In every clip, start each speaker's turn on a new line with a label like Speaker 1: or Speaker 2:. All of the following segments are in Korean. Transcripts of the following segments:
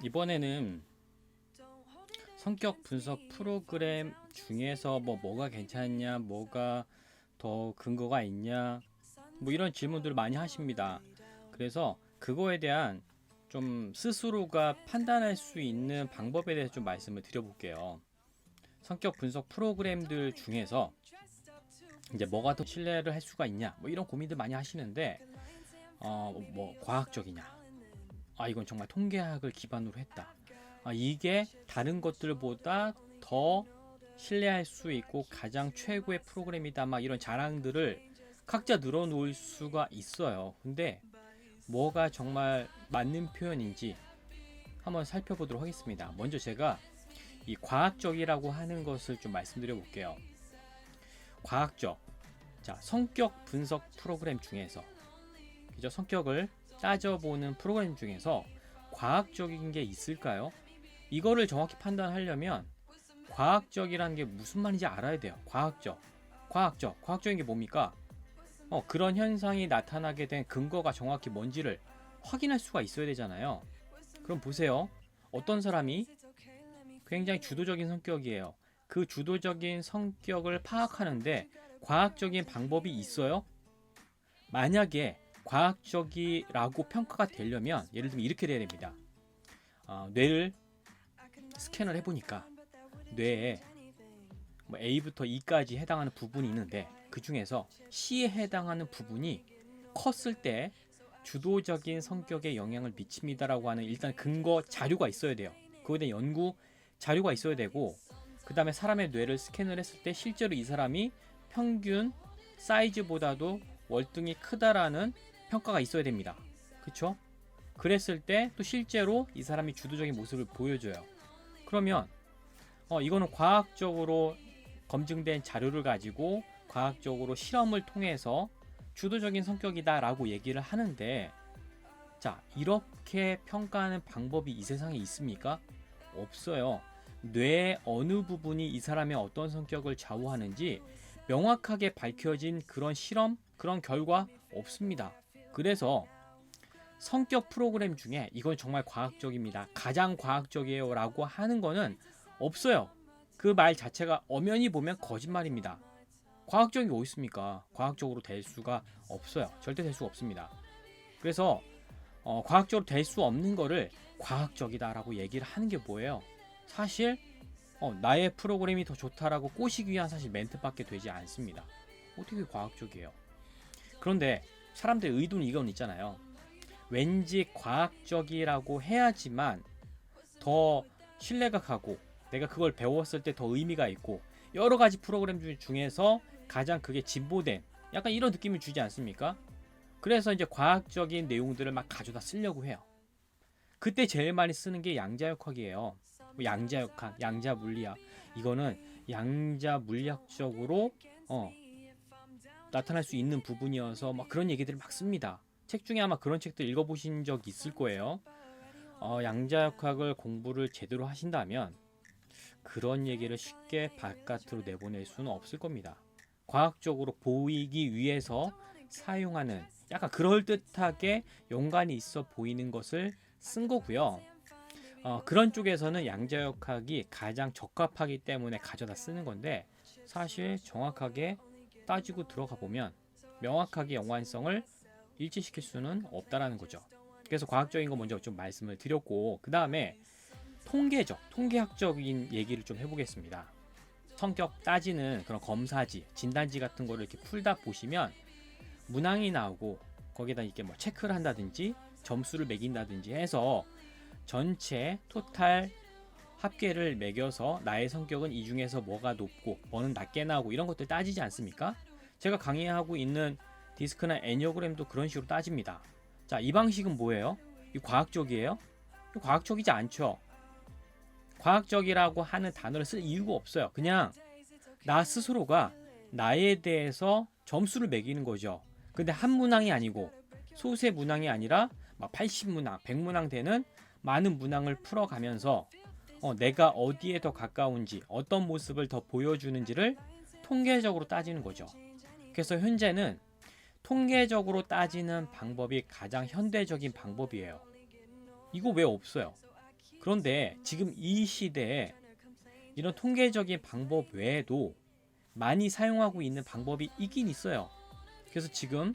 Speaker 1: 이번에는 성격 분석 프로그램 중에서 뭐가 괜찮냐, 뭐가 더 근거가 있냐, 뭐 이런 질문들을 많이 하십니다. 그래서 그거에 대한 좀 스스로가 판단할 수 있는 방법에 대해서 좀 말씀을 드려볼게요. 성격 분석 프로그램들 중에서 이제 뭐가 더 신뢰를 할 수가 있냐, 뭐 이런 고민들 많이 하시는데, 뭐 과학적이냐, 이건 정말 통계학을 기반으로 했다. 이게 다른 것들보다 더 신뢰할 수 있고 가장 최고의 프로그램이다. 막 이런 자랑들을 각자 늘어놓을 수가 있어요. 근데 뭐가 정말 맞는 표현인지 한번 살펴보도록 하겠습니다. 먼저 제가 이 과학적이라고 하는 것을 좀 말씀드려 볼게요. 과학적. 자, 성격 분석 프로그램 중에서, 그죠? 성격을 따져보는 프로그램 중에서 과학적인 게 있을까요? 이거를 정확히 판단하려면 과학적이라는 게 무슨 말인지 알아야 돼요. 과학적인 게 뭡니까? 그런 현상이 나타나게 된 근거가 정확히 뭔지를 확인할 수가 있어야 되잖아요. 그럼 보세요. 어떤 사람이 굉장히 주도적인 성격이에요. 그 주도적인 성격을 파악하는데 과학적인 방법이 있어요? 만약에 과학적이라고 평가가 되려면 예를 들면 이렇게 돼야 됩니다. 뇌를 스캔을 해보니까 뇌에 A부터 E까지 해당하는 부분이 있는데 그 중에서 C에 해당하는 부분이 컸을 때 주도적인 성격에 영향을 미칩니다라고 하는 일단 근거 자료가 있어야 돼요. 그거에 대한 연구 자료가 있어야 되고, 그 다음에 사람의 뇌를 스캔을 했을 때 실제로 이 사람이 평균 사이즈보다도 월등히 크다라는 평가가 있어야 됩니다. 그쵸? 그랬을 때 또 실제로 이 사람이 주도적인 모습을 보여줘요. 그러면 이거는 과학적으로 검증된 자료를 가지고 과학적으로 실험을 통해서 주도적인 성격이다 라고 얘기를 하는데, 자, 이렇게 평가하는 방법이 이 세상에 있습니까? 없어요. 뇌의 어느 부분이 이 사람의 어떤 성격을 좌우하는지 명확하게 밝혀진 그런 실험, 그런 결과 없습니다. 그래서 성격 프로그램 중에 이건 정말 과학적입니다, 가장 과학적이에요 라고 하는 거는 없어요. 그 말 자체가 엄연히 보면 거짓말입니다. 과학적인 게 어디 있습니까? 과학적으로 될 수가 없어요. 절대 될 수가 없습니다. 그래서 과학적으로 될 수 없는 거를 과학적이다 라고 얘기를 하는 게 뭐예요? 사실 나의 프로그램이 더 좋다라고 꼬시기 위한 사실 멘트밖에 되지 않습니다. 어떻게 과학적이에요? 그런데 사람들의 의도는 이건 있잖아요. 왠지 과학적이라고 해야지만 더 신뢰가 가고 내가 그걸 배웠을 때 더 의미가 있고 여러 가지 프로그램 중에서 가장 그게 진보된 약간 이런 느낌을 주지 않습니까? 그래서 이제 과학적인 내용들을 막 가져다 쓰려고 해요. 그때 제일 많이 쓰는 게 양자역학이에요. 양자역학, 양자물리학. 이거는 양자물리학적으로 나타날 수 있는 부분이어서 막 그런 얘기들을 막 씁니다. 책 중에 아마 그런 책들 읽어보신 적 있을 거예요. 양자역학을 공부를 제대로 하신다면 그런 얘기를 쉽게 바깥으로 내보낼 수는 없을 겁니다. 과학적으로 보이기 위해서 사용하는 약간 그럴듯하게 연관이 있어 보이는 것을 쓴 거고요. 그런 쪽에서는 양자역학이 가장 적합하기 때문에 가져다 쓰는 건데, 사실 정확하게 따지고 들어가 보면 명확하게 연관성을 일치시킬 수는 없다라는 거죠. 그래서 과학적인 거 먼저 좀 말씀을 드렸고, 그 다음에 통계학적인 얘기를 좀 해보겠습니다. 성격 따지는 그런 검사지, 진단지 같은 거를 이렇게 풀다 보시면 문항이 나오고 거기다 이렇게 뭐 체크를 한다든지 점수를 매긴다든지 해서 전체 토탈 합계를 매겨서 나의 성격은 이 중에서 뭐가 높고 뭐는 낮게 나오고 이런 것들 따지지 않습니까? 제가 강의하고 있는 디스크나 애니어그램도 그런 식으로 따집니다. 자, 이 방식은 뭐예요? 이 과학적이에요? 과학적이지 않죠. 과학적이라고 하는 단어를 쓸 이유가 없어요. 그냥 나 스스로가 나에 대해서 점수를 매기는 거죠. 근데 한 문항이 아니고 소수의 문항이 아니라 막 80문항, 100문항 되는 많은 문항을 풀어가면서 내가 어디에 더 가까운지 어떤 모습을 더 보여주는지를 통계적으로 따지는 거죠. 그래서 현재는 통계적으로 따지는 방법이 가장 현대적인 방법이에요. 이거 왜 없어요? 그런데 지금 이 시대에 이런 통계적인 방법 외에도 많이 사용하고 있는 방법이 있긴 있어요. 그래서 지금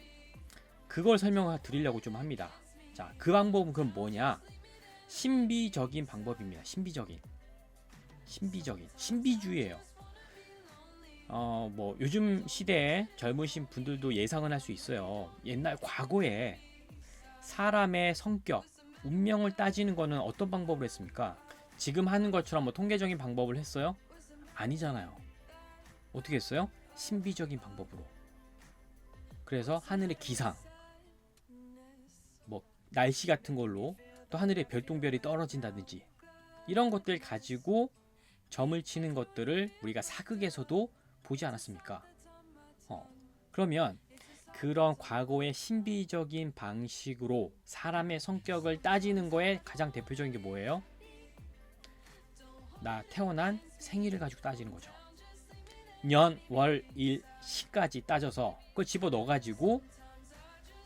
Speaker 1: 그걸 설명을 드리려고 좀 합니다. 자, 그 방법은 그럼 뭐냐? 신비적인 방법입니다. 신비주의예요. 뭐 요즘 시대에 젊으신 분들도 예상은 할 수 있어요. 옛날 과거에 사람의 성격, 운명을 따지는 거는 어떤 방법을 했습니까? 지금 하는 것처럼 뭐 통계적인 방법을 했어요? 아니잖아요. 어떻게 했어요? 신비적인 방법으로. 그래서 하늘의 기상, 뭐 날씨 같은 걸로 또 하늘에 별똥별이 떨어진다든지 이런 것들 가지고 점을 치는 것들을 우리가 사극에서도 보지 않았습니까? 그러면 그런 과거의 신비적인 방식으로 사람의 성격을 따지는 거에 가장 대표적인 게 뭐예요? 나 태어난 생일을 가지고 따지는 거죠. 년, 월, 일, 시까지 따져서 그걸 집어넣어가지고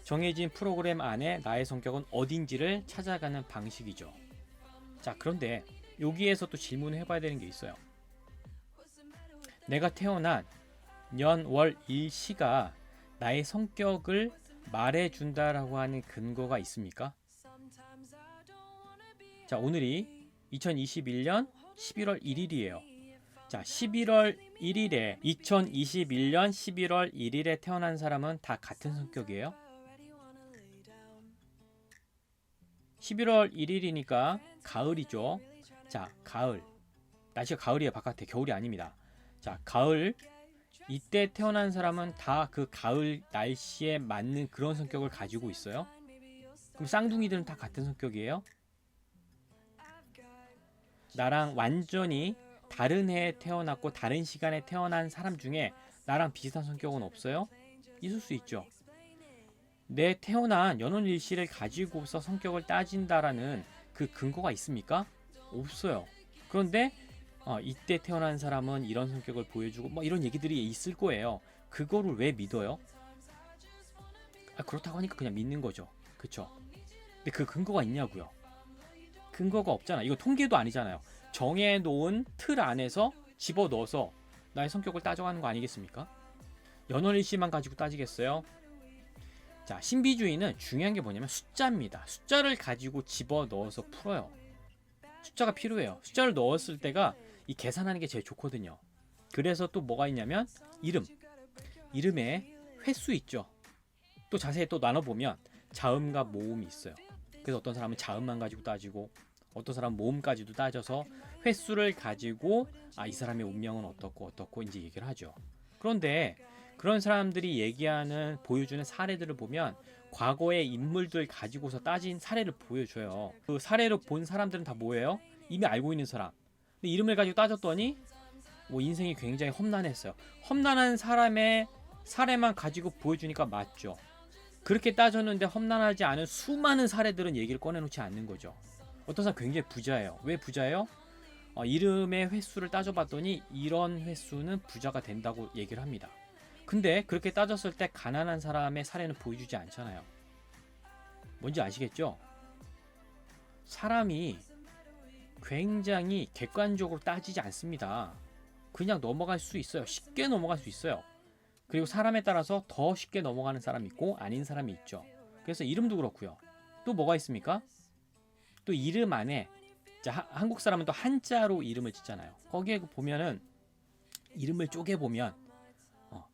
Speaker 1: 정해진 프로그램 안에 나의 성격은 어딘지를 찾아가는 방식이죠. 자, 그런데 여기에서 또 질문을 해봐야 되는 게 있어요. 내가 태어난 년, 월, 일, 시가 나의 성격을 말해준다라고 하는 근거가 있습니까? 자, 오늘이 2021년 11월 1일이에요. 자, 11월 1일에 2021년 11월 1일에 태어난 사람은 다 같은 성격이에요? 11월 1일이니까 가을이죠. 자, 가을. 날씨가 가을이에요. 바깥에. 겨울이 아닙니다. 자, 가을. 이때 태어난 사람은 다 그 가을 날씨에 맞는 그런 성격을 가지고 있어요? 그럼 쌍둥이들은 다 같은 성격이에요? 나랑 완전히 다른 해에 태어났고 다른 시간에 태어난 사람 중에 나랑 비슷한 성격은 없어요? 있을 수 있죠. 내 태어난 연월일시를 가지고서 성격을 따진다라는 그 근거가 있습니까? 없어요. 그런데 이때 태어난 사람은 이런 성격을 보여주고 뭐 이런 얘기들이 있을 거예요. 그거를 왜 믿어요? 그렇다고 하니까 그냥 믿는 거죠. 그쵸? 근데 그 근거가 있냐고요? 근거가 없잖아. 이거 통계도 아니잖아요. 정해놓은 틀 안에서 집어넣어서 나의 성격을 따져가는 거 아니겠습니까? 연월일시만 가지고 따지겠어요? 자, 신비주의는 중요한 게 뭐냐면 숫자입니다. 숫자를 가지고 집어넣어서 풀어요. 숫자가 필요해요. 숫자를 넣었을 때가 이 계산하는 게 제일 좋거든요. 그래서 또 뭐가 있냐면 이름에 횟수 있죠. 또 자세히 또 나눠보면 자음과 모음이 있어요. 그래서 어떤 사람은 자음만 가지고 따지고 어떤 사람은 모음까지도 따져서 횟수를 가지고 이 사람의 운명은 어떻고 이제 얘기를 하죠. 그런데 그런 사람들이 얘기하는 보여주는 사례들을 보면 과거의 인물들 가지고서 따진 사례를 보여줘요. 그 사례를 본 사람들은 다 뭐예요? 이미 알고 있는 사람. 근데 이름을 가지고 따졌더니 뭐 인생이 굉장히 험난했어요. 험난한 사람의 사례만 가지고 보여주니까 맞죠. 그렇게 따졌는데 험난하지 않은 수많은 사례들은 얘기를 꺼내놓지 않는 거죠. 어떤 사람 굉장히 부자예요. 왜 부자예요? 이름의 횟수를 따져봤더니 이런 횟수는 부자가 된다고 얘기를 합니다. 근데 그렇게 따졌을 때 가난한 사람의 사례는 보여주지 않잖아요. 뭔지 아시겠죠? 사람이 굉장히 객관적으로 따지지 않습니다. 그냥 넘어갈 수 있어요. 쉽게 넘어갈 수 있어요. 그리고 사람에 따라서 더 쉽게 넘어가는 사람이 있고 아닌 사람이 있죠. 그래서 이름도 그렇고요. 또 뭐가 있습니까? 또 이름 안에 한국 사람은 또 한자로 이름을 짓잖아요. 거기에 보면은 이름을 쪼개보면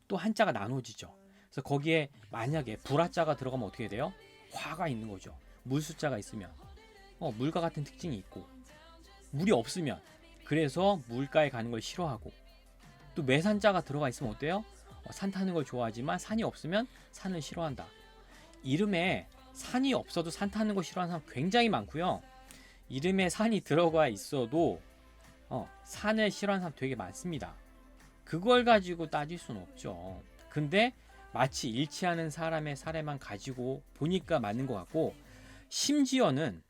Speaker 1: 또 한자가 나눠지죠. 그래서 거기에 만약에 불화자가 들어가면 어떻게 돼요? 화가 있는 거죠. 물숫자가 있으면 물과 같은 특징이 있고 물이 없으면 그래서 물가에 가는 걸 싫어하고 또 매산자가 들어가 있으면 어때요? 산 타는 걸 좋아하지만 산이 없으면 산을 싫어한다. 이름에 산이 없어도 산 타는 거 싫어하는 사람 굉장히 많고요. 이름에 산이 들어가 있어도 산을 싫어하는 사람 되게 많습니다. 그걸 가지고 따질 수는 없죠. 근데 마치 일치하는 사람의 사례만 가지고 보니까 맞는 것 같고 심지어는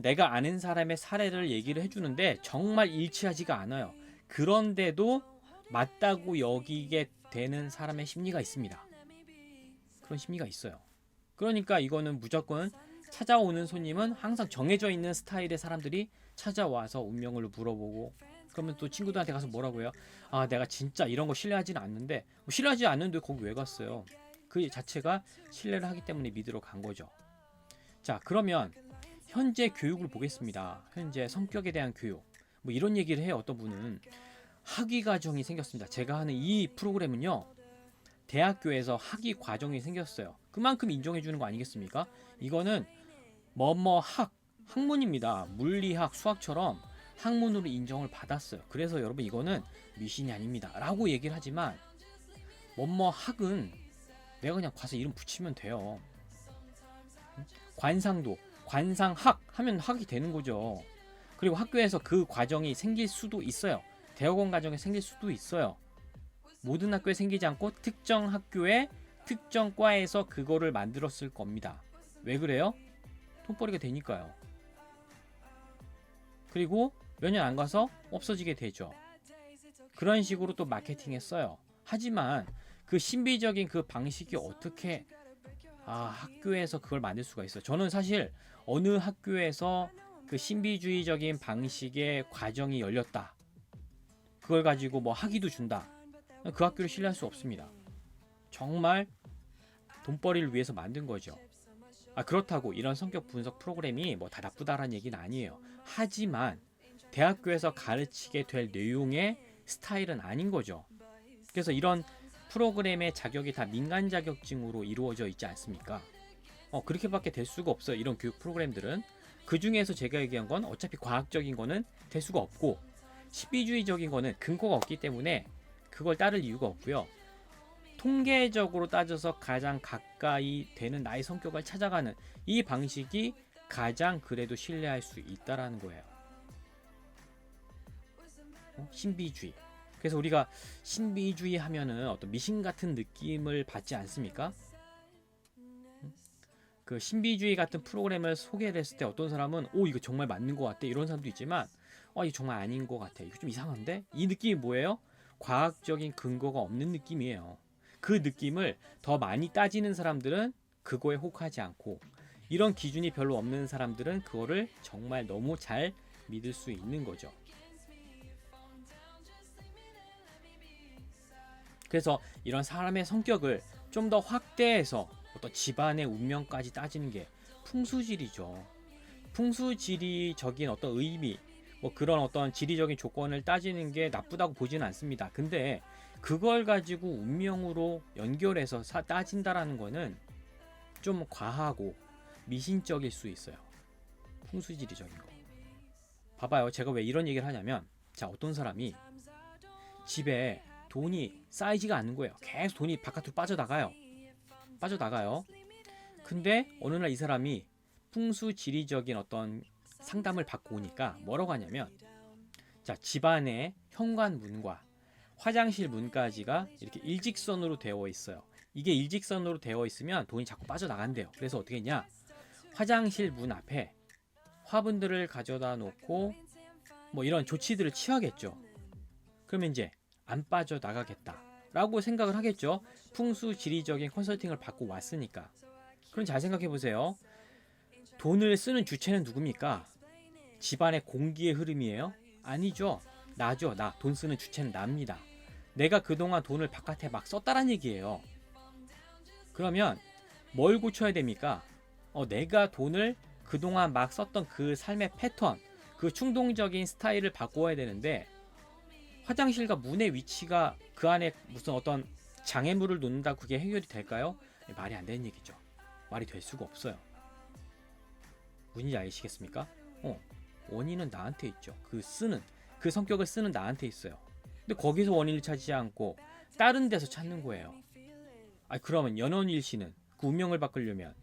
Speaker 1: 내가 아는 사람의 사례를 얘기를 해주는데 정말 일치하지가 않아요. 그런데도 맞다고 여기게 되는 사람의 심리가 있습니다. 그런 심리가 있어요. 그러니까 이거는 무조건 찾아오는 손님은 항상 정해져 있는 스타일의 사람들이 찾아와서 운명을 물어보고, 그러면 또 친구들한테 가서 뭐라고 해요? 아, 내가 진짜 이런 거 신뢰하지는 않는데, 뭐 신뢰하지 않는데 거기 왜 갔어요? 그 자체가 신뢰를 하기 때문에 믿으러 간 거죠. 자, 그러면 현재 교육을 보겠습니다. 현재 성격에 대한 교육. 뭐 이런 얘기를 해요. 어떤 분은 학위 과정이 생겼습니다. 제가 하는 이 프로그램은요, 대학교에서 학위 과정이 생겼어요. 그만큼 인정해 주는 거 아니겠습니까? 이거는 뭐뭐 학문입니다. 물리학, 수학처럼 학문으로 인정을 받았어요. 그래서 여러분 이거는 미신이 아닙니다. 라고 얘기를 하지만 뭐뭐 학은 내가 그냥 가서 이름 붙이면 돼요. 관상도 관상학 하면 학이 되는 거죠. 그리고 학교에서 그 과정이 생길 수도 있어요. 대학원 과정에 생길 수도 있어요. 모든 학교에 생기지 않고 특정 학교에 특정 과에서 그거를 만들었을 겁니다. 왜 그래요? 돈벌이가 되니까요. 그리고 몇 년 안 가서 없어지게 되죠. 그런 식으로 또 마케팅에 써요. 하지만 그 신비적인 그 방식이 어떻게 학교에서 그걸 만들 수가 있어요. 저는 사실 어느 학교에서 그 신비주의적인 방식의 과정이 열렸다, 그걸 가지고 뭐 학위도 준다, 그 학교를 신뢰할 수 없습니다. 정말 돈벌이를 위해서 만든 거죠. 그렇다고 이런 성격 분석 프로그램이 뭐 다 나쁘다라는 얘기는 아니에요. 하지만 대학교에서 가르치게 될 내용의 스타일은 아닌 거죠. 그래서 이런 프로그램의 자격이 다 민간 자격증으로 이루어져 있지 않습니까? 그렇게밖에 될 수가 없어요. 이런 교육 프로그램들은. 그 중에서 제가 얘기한 건 어차피 과학적인 거는 될 수가 없고, 신비주의적인 거는 근거가 없기 때문에 그걸 따를 이유가 없고요. 통계적으로 따져서 가장 가까이 되는 나의 성격을 찾아가는 이 방식이 가장 그래도 신뢰할 수 있다라는 거예요. 신비주의. 그래서 우리가 신비주의 하면은 어떤 미신 같은 느낌을 받지 않습니까? 그 신비주의 같은 프로그램을 소개를 했을 때 어떤 사람은 이거 정말 맞는 것 같아, 이런 사람도 있지만 이거 정말 아닌 것 같아, 이거 좀 이상한데? 이 느낌이 뭐예요? 과학적인 근거가 없는 느낌이에요. 그 느낌을 더 많이 따지는 사람들은 그거에 혹하지 않고, 이런 기준이 별로 없는 사람들은 그거를 정말 너무 잘 믿을 수 있는 거죠. 그래서 이런 사람의 성격을 좀 더 확대해서 어떤 집안의 운명까지 따지는 게 풍수지리죠. 풍수지리적인 어떤 의미, 뭐 그런 어떤 지리적인 조건을 따지는 게 나쁘다고 보지는 않습니다. 근데 그걸 가지고 운명으로 연결해서 따진다라는 거는 좀 과하고 미신적일 수 있어요. 풍수지리적인 거. 봐봐요. 제가 왜 이런 얘기를 하냐면, 자, 어떤 사람이 집에 돈이 쌓이지가 않는 거예요. 계속 돈이 바깥으로 빠져나가요. 근데 어느 날 이 사람이 풍수지리적인 어떤 상담을 받고 오니까 뭐라고 하냐면, 자, 집안의 현관문과 화장실 문까지가 이렇게 일직선으로 되어 있어요. 이게 일직선으로 되어 있으면 돈이 자꾸 빠져나간대요. 그래서 어떻게 했냐, 화장실 문 앞에 화분들을 가져다 놓고 뭐 이런 조치들을 취하겠죠. 그러면 이제 안 빠져나가겠다 라고 생각을 하겠죠. 풍수지리적인 컨설팅을 받고 왔으니까. 그럼 잘 생각해 보세요. 돈을 쓰는 주체는 누굽니까? 집안의 공기의 흐름이에요? 아니죠. 나죠. 돈 쓰는 주체는 납니다. 내가 그동안 돈을 바깥에 막 썼다란 얘기예요. 그러면 뭘 고쳐야 됩니까? 내가 돈을 그동안 막 썼던 그 삶의 패턴, 그 충동적인 스타일을 바꿔야 되는데, 화장실과 문의 위치가 그 안에 무슨 어떤 장애물을 놓는다, 그게 해결이 될까요? 말이 안 되는 얘기죠. 말이 될 수가 없어요. 뭔지 아시겠습니까? 원인은 나한테 있죠. 그 성격을 쓰는 나한테 있어요. 근데 거기서 원인을 찾지 않고 다른 데서 찾는 거예요. 그러면 연원일시는 그 운명을 바꾸려면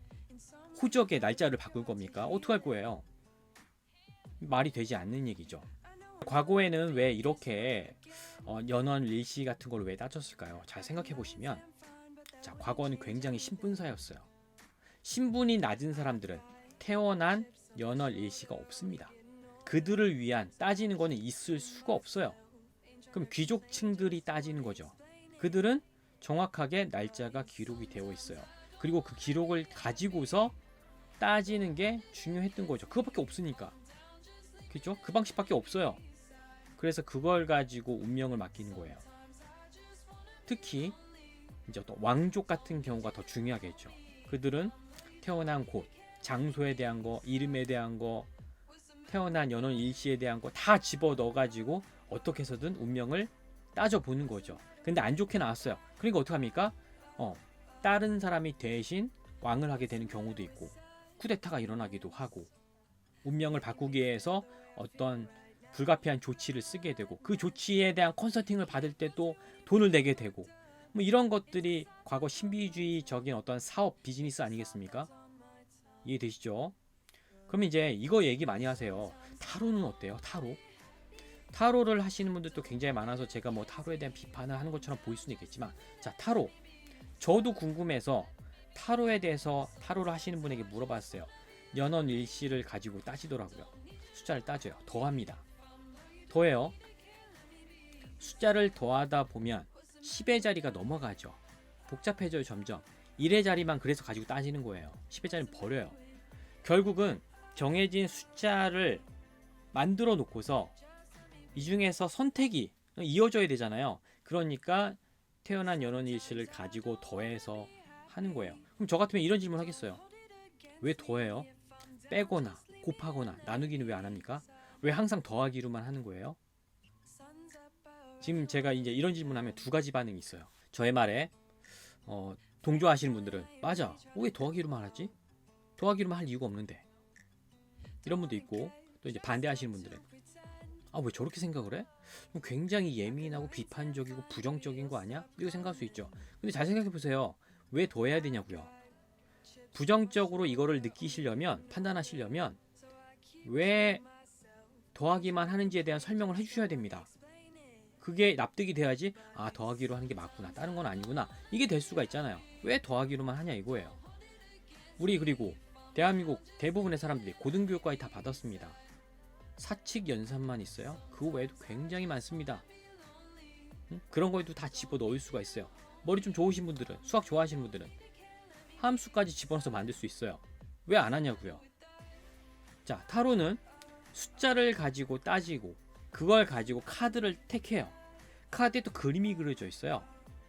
Speaker 1: 호적의 날짜를 바꿀 겁니까? 어떻게 할 거예요? 말이 되지 않는 얘기죠. 과거에는 왜 이렇게 연원일시 같은 걸 왜 따졌을까요? 잘 생각해 보시면, 자, 과거는 굉장히 신분사였어요. 신분이 낮은 사람들은 태어난 연월일시가 없습니다. 그들을 위한 따지는 거는 있을 수가 없어요. 그럼 귀족층들이 따지는 거죠. 그들은 정확하게 날짜가 기록이 되어 있어요. 그리고 그 기록을 가지고서 따지는 게 중요했던 거죠. 그거밖에 없으니까. 그죠? 그 방식밖에 없어요. 그래서 그걸 가지고 운명을 맡기는 거예요. 특히 이제 어떤 왕족 같은 경우가 더 중요하겠죠. 그들은 태어난 곳, 장소에 대한 거, 이름에 대한 거, 태어난 연원 일시에 대한 거 다 집어 넣어가지고 어떻게 해서든 운명을 따져보는 거죠. 근데 안 좋게 나왔어요. 그러니까 어떡합니까? 다른 사람이 대신 왕을 하게 되는 경우도 있고 쿠데타가 일어나기도 하고 운명을 바꾸기 위해서 어떤 불가피한 조치를 쓰게 되고 그 조치에 대한 컨설팅을 받을 때 또 돈을 내게 되고 뭐 이런 것들이 과거 신비주의적인 어떤 사업 비즈니스 아니겠습니까? 이해되시죠? 그럼 이제 이거 얘기 많이 하세요. 타로는 어때요? 타로를 하시는 분들도 굉장히 많아서 제가 뭐 타로에 대한 비판을 하는 것처럼 보일 수는 있겠지만, 자, 타로, 저도 궁금해서 타로에 대해서 타로를 하시는 분에게 물어봤어요. 연원 일시를 가지고 따지더라고요. 숫자를 따져요. 더합니다. 더해요. 숫자를 더하다 보면 10의 자리가 넘어가죠. 복잡해져요. 점점 1의 자리만 그래서 가지고 따지는 거예요. 10의 자리는 버려요. 결국은 정해진 숫자를 만들어 놓고서 이 중에서 선택이 이어져야 되잖아요. 그러니까 태어난 연원일시를 가지고 더해서 하는 거예요. 그럼 저 같으면 이런 질문 하겠어요. 왜 더해요? 빼거나 곱하거나 나누기는 왜 안 합니까? 왜 항상 더하기로만 하는 거예요? 지금 제가 이제 이런 질문하면 두 가지 반응이 있어요. 저의 말에 동조하시는 분들은 맞아, 왜 더하기로만 하지? 더하기로만 할 이유가 없는데, 이런 분도 있고, 또 이제 반대하시는 분들은 왜 저렇게 생각을 해? 굉장히 예민하고 비판적이고 부정적인 거 아니야? 이렇게 생각할 수 있죠. 근데 잘 생각해 보세요. 왜 더해야 되냐고요. 부정적으로 이거를 느끼시려면, 판단하시려면 왜 더하기만 하는지에 대한 설명을 해주셔야 됩니다. 그게 납득이 돼야지 더하기로 하는 게 맞구나, 다른 건 아니구나, 이게 될 수가 있잖아요. 왜 더하기로만 하냐 이거예요. 우리 그리고 대한민국 대부분의 사람들이 고등교육까지 다 받았습니다. 사칙 연산만 있어요? 그거 외에도 굉장히 많습니다. 그런 거에도 다 집어넣을 수가 있어요. 머리 좀 좋으신 분들은, 수학 좋아하시는 분들은 함수까지 집어넣어서 만들 수 있어요. 왜 안 하냐고요. 자, 타로는 숫자를 가지고 따지고 그걸 가지고 카드를 택해요. 카드에 또 그림이 그려져 있어요.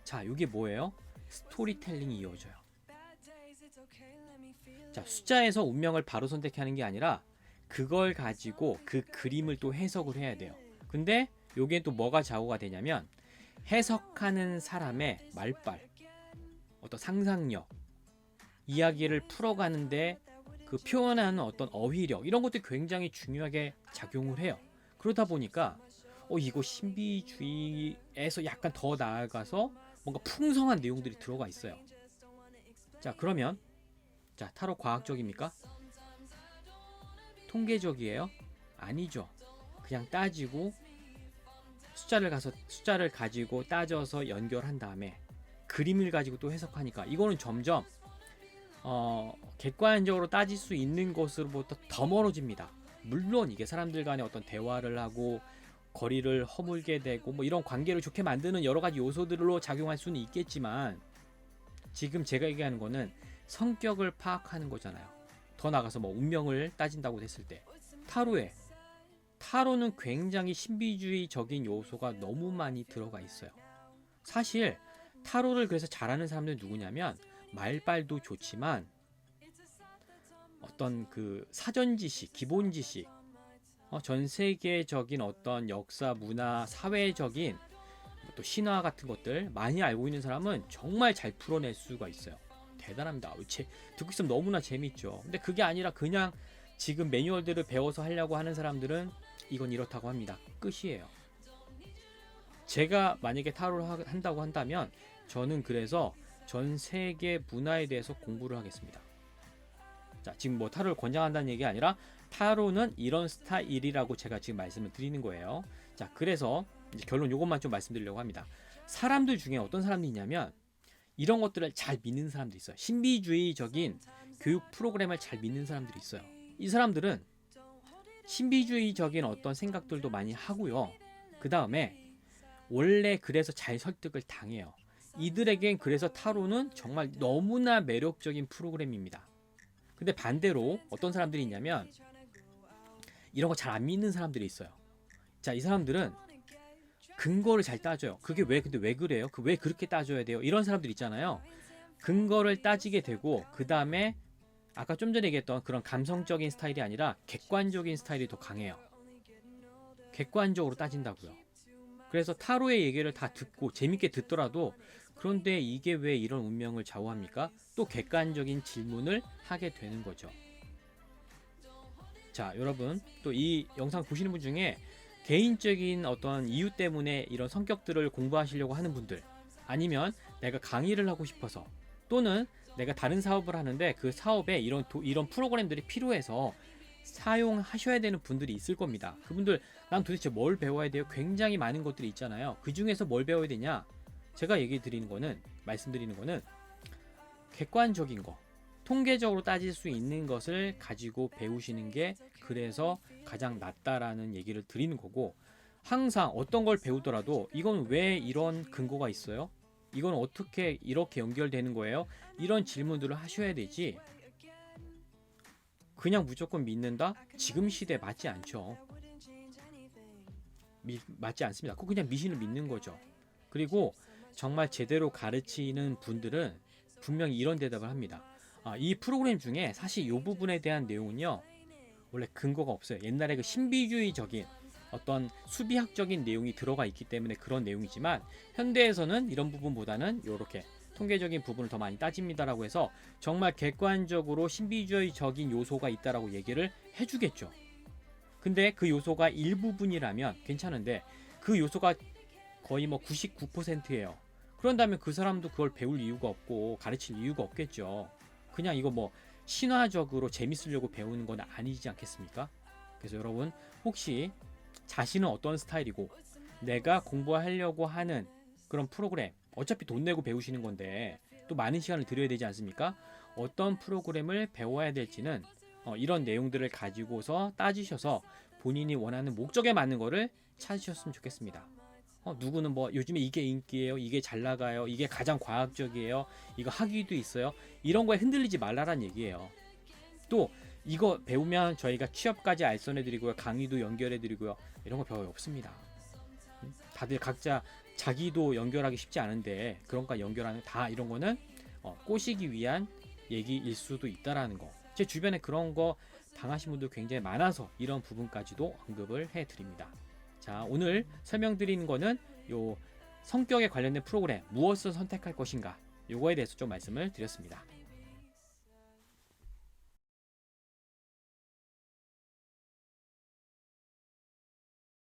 Speaker 1: 자, 이게 뭐예요? 스토리텔링이 이어져요. 자, 숫자에서 운명을 바로 선택하는 게 아니라 그걸 가지고 그 그림을 또 해석을 해야 돼요. 근데 여기에 또 뭐가 좌우가 되냐면 해석하는 사람의 말빨, 어떤 상상력, 이야기를 풀어가는데 그 표현하는 어떤 어휘력, 이런 것들이 굉장히 중요하게 작용을 해요. 그러다 보니까 이거 신비주의에서 약간 더 나아가서 뭔가 풍성한 내용들이 들어가 있어요. 자, 그러면 타로 과학적입니까? 통계적이에요? 아니죠. 그냥 따지고 숫자를 가지고 따져서 연결한 다음에 그림을 가지고 또 해석하니까 이거는 점점 객관적으로 따질 수 있는 것으로부터 더 멀어집니다. 물론 이게 사람들 간의 어떤 대화를 하고 거리를 허물게 되고 뭐 이런 관계를 좋게 만드는 여러 가지 요소들로 작용할 수는 있겠지만, 지금 제가 얘기하는 거는 성격을 파악하는 거잖아요. 더 나가서 뭐 운명을 따진다고 했을 때 타로는 굉장히 신비주의적인 요소가 너무 많이 들어가 있어요. 사실 타로를 그래서 잘하는 사람들은 누구냐면 말빨도 좋지만 어떤 그 사전 지식, 기본 지식, 전 세계적인 어떤 역사, 문화, 사회적인 또 신화 같은 것들 많이 알고 있는 사람은 정말 잘 풀어낼 수가 있어요. 대단합니다. 듣고 있으면 너무나 재밌죠. 근데 그게 아니라 그냥 지금 매뉴얼들을 배워서 하려고 하는 사람들은 이건 이렇다고 합니다. 끝이에요. 제가 만약에 타로를 한다고 한다면 저는 그래서 전 세계 문화에 대해서 공부를 하겠습니다. 자, 지금 뭐 타로를 권장한다는 얘기 아니라 타로는 이런 스타일이라고 제가 지금 말씀을 드리는 거예요. 자, 그래서 이제 결론 요것만 좀 말씀드리려고 합니다. 사람들 중에 어떤 사람들이 있냐면 이런 것들을 잘 믿는 사람들이 있어요. 신비주의적인 교육 프로그램을 잘 믿는 사람들이 있어요. 이 사람들은 신비주의적인 어떤 생각들도 많이 하고요. 그 다음에 원래 그래서 잘 설득을 당해요. 이들에겐 그래서 타로는 정말 너무나 매력적인 프로그램입니다. 근데 반대로 어떤 사람들이 있냐면 이런 거 잘 안 믿는 사람들이 있어요. 자, 이 사람들은 근거를 잘 따져요. 그게 근데 왜 그래요? 왜 그렇게 따져야 돼요? 이런 사람들 있잖아요. 근거를 따지게 되고 그 다음에 아까 좀 전에 얘기했던 그런 감성적인 스타일이 아니라 객관적인 스타일이 더 강해요. 객관적으로 따진다고요. 그래서 타로의 얘기를 다 듣고 재밌게 듣더라도 그런데 이게 왜 이런 운명을 좌우합니까? 또 객관적인 질문을 하게 되는 거죠. 자, 여러분 또 이 영상 보시는 분 중에 개인적인 어떤 이유 때문에 이런 성격들을 공부하시려고 하는 분들, 아니면 내가 강의를 하고 싶어서, 또는 내가 다른 사업을 하는데 그 사업에 이런 프로그램들이 필요해서 사용하셔야 되는 분들이 있을 겁니다. 그분들 난 도대체 뭘 배워야 돼요? 굉장히 많은 것들이 있잖아요. 그 중에서 뭘 배워야 되냐? 제가 말씀드리는 거는 객관적인 거, 통계적으로 따질 수 있는 것을 가지고 배우시는 게 그래서 가장 낫다라는 얘기를 드리는 거고, 항상 어떤 걸 배우더라도 이건 왜 이런 근거가 있어요? 이건 어떻게 이렇게 연결되는 거예요? 이런 질문들을 하셔야 되지, 그냥 무조건 믿는다? 지금 시대에 맞지 않죠. 맞지 않습니다. 그냥 미신을 믿는 거죠. 그리고 정말 제대로 가르치는 분들은 분명히 이런 대답을 합니다. 이 프로그램 중에 사실 이 부분에 대한 내용은요, 원래 근거가 없어요. 옛날에 그 신비주의적인 어떤 수비학적인 내용이 들어가 있기 때문에 그런 내용이지만, 현대에서는 이런 부분보다는 이렇게 통계적인 부분을 더 많이 따집니다라고 해서 정말 객관적으로 신비주의적인 요소가 있다라고 얘기를 해주겠죠. 근데 그 요소가 일부분이라면 괜찮은데 그 요소가 거의 99%예요. 그런다면 그 사람도 그걸 배울 이유가 없고 가르칠 이유가 없겠죠. 그냥 이거 신화적으로 재밌으려고 배우는 건 아니지 않겠습니까? 그래서 여러분, 혹시 자신은 어떤 스타일이고 내가 공부하려고 하는 그런 프로그램, 어차피 돈 내고 배우시는 건데 또 많은 시간을 들여야 되지 않습니까? 어떤 프로그램을 배워야 될지는 이런 내용들을 가지고서 따지셔서 본인이 원하는 목적에 맞는 거를 찾으셨으면 좋겠습니다. 누구는 요즘에 이게 인기예요, 이게 잘 나가요, 이게 가장 과학적이에요, 이거 학위도 있어요, 이런 거에 흔들리지 말라란 얘기예요. 또 이거 배우면 저희가 취업까지 알선해드리고요, 강의도 연결해드리고요, 이런 거 별로 없습니다. 다들 각자 자기도 연결하기 쉽지 않은데 그런 거 연결하는, 다 이런 거는 꼬시기 위한 얘기일 수도 있다라는 거. 제 주변에 그런 거 당하신 분들 굉장히 많아서 이런 부분까지도 언급을 해드립니다. 자, 오늘 설명드리는 거는 요 성격에 관련된 프로그램 무엇을 선택할 것인가, 요거에 대해서 좀 말씀을 드렸습니다.